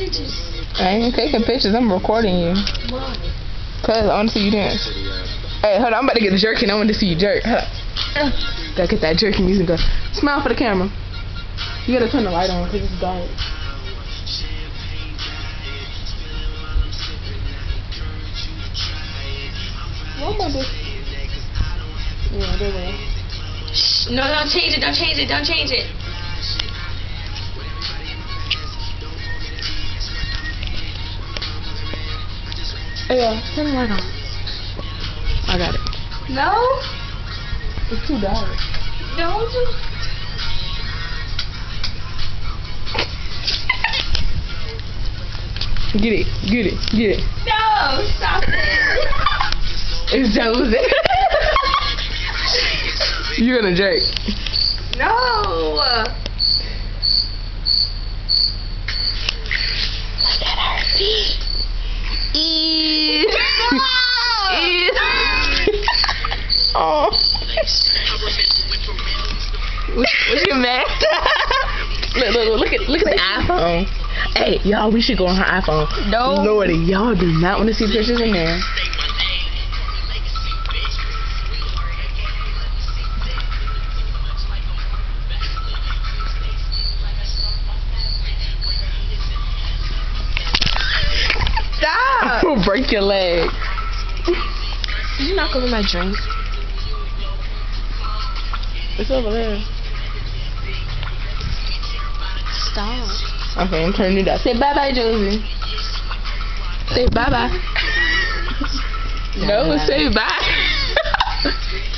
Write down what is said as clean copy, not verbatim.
pictures. I ain't taking pictures. I'm recording you. Why? Cause I want to see you dance. Hey, hold on. I'm about to get a jerking. I want to see you jerk. Hold on. Gotta get that jerky music going. Smile for the camera. You gotta turn the light on because it's dark. What am I doing? Yeah, there we go. No, don't change it. Don't change it. Don't change it. Hey, turn the light on. I got it. No. It's too dark. Don't. Get it. Get it. Get it. No. Stop it. It's Joseph. You're gonna jerk. No. Look at her feet. Eee. Eee. Oh. What you mad? Look at the iPhone. Hey, y'all, we should go on her iPhone. No. Lordy, y'all do not want to see pictures in there. Stop. I'll break your leg. Did you knock over my drink? It's over there. Stop. Okay, I'm turning it down. Say bye-bye, Josie. Say bye-bye. No, say bye.